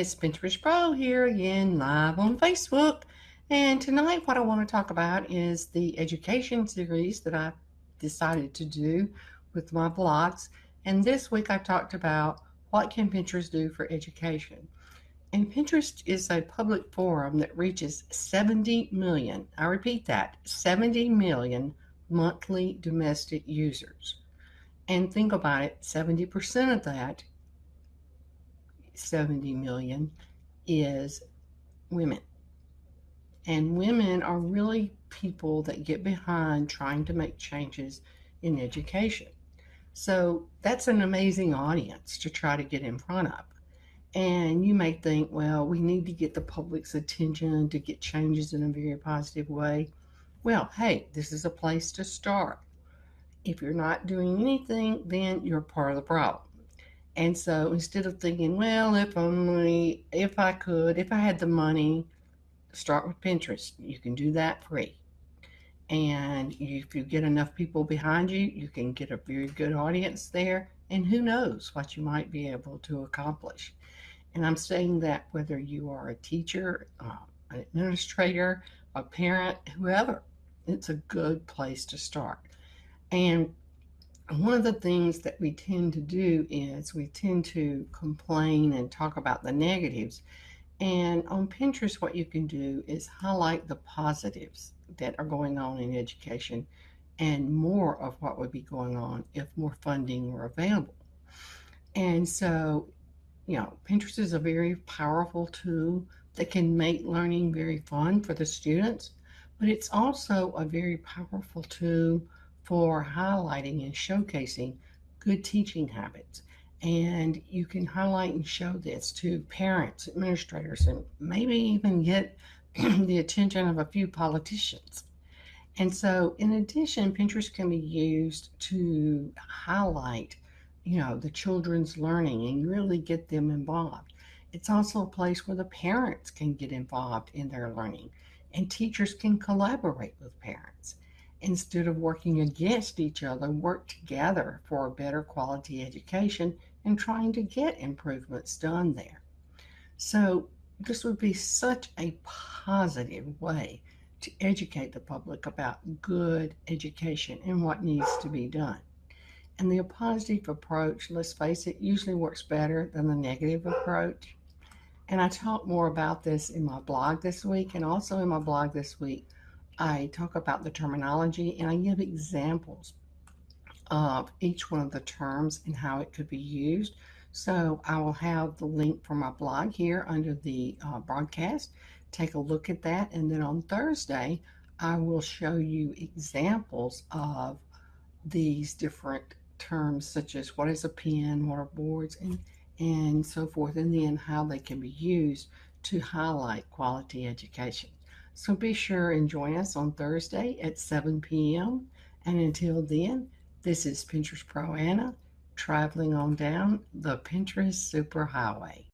guys, Pinterest Pro here again, live on Facebook. And tonight, what I want to talk about is the education series that I decided to do with my blogs. And this week, I talked about what can Pinterest do for education. And Pinterest is a public forum that reaches 70 million, I repeat that, 70 million monthly domestic users. And think about it, 70% of that 70 million is women. And women are really people that get behind trying to make changes in education. So that's an amazing audience to try to get in front of. And you may think, well, we need to get the public's attention to get changes in a very positive way. Well, hey, this is a place to start. If you're not doing anything, then you're part of the problem. And so instead of thinking, well, if I could, if I had the money, start with Pinterest. You can do that free. And if you get enough people behind you, you can get a very good audience there. And who knows what you might be able to accomplish. And I'm saying that whether you are a teacher, an administrator, a parent, whoever, it's a good place to start. And one of the things that we tend to do is we tend to complain and talk about the negatives. And on Pinterest, what you can do is highlight the positives that are going on in education and more of what would be going on if more funding were available. And so, Pinterest is a very powerful tool that can make learning very fun for the students, but it's also a very powerful tool for highlighting and showcasing good teaching habits. And you can highlight and show this to parents, administrators, and maybe even get the attention of a few politicians. And so, in addition, Pinterest can be used to highlight, the children's learning and really get them involved. It's also a place where the parents can get involved in their learning and teachers can collaborate with parents. Instead of working against each other, work together for a better quality education and trying to get improvements done there. So, this would be such a positive way to educate the public about good education and what needs to be done. And the positive approach, let's face it, usually works better than the negative approach. And I talk more about this in my blog this week. And also in my blog this week, I talk about the terminology and I give examples of each one of the terms and how it could be used. So I will have the link for my blog here under the broadcast. Take a look at that. And then on Thursday, I will show you examples of these different terms, such as what is a pen, what are boards, and so forth, and then how they can be used to highlight quality education. So be sure and join us on Thursday at 7 p.m. And until then, this is Pinterest Pro Anna traveling on down the Pinterest Superhighway.